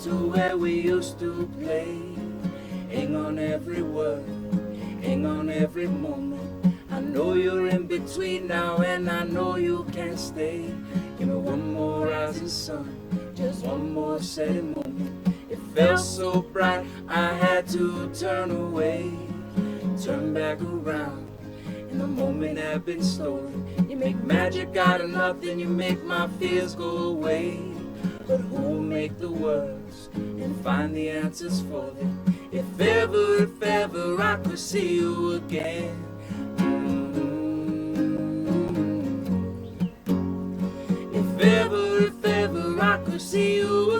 to where we used to play. Hang on every word, hang on every moment. I know you're in between now and I know you can't stay. Give me one more rising sun, just one more setting moment. It felt so bright, I had to turn away. Turn back around, and the moment had been stolen. You make magic out of nothing, you make my fears go away. But who will make the words and find the answers for them? If ever I could see you again. If ever I could see you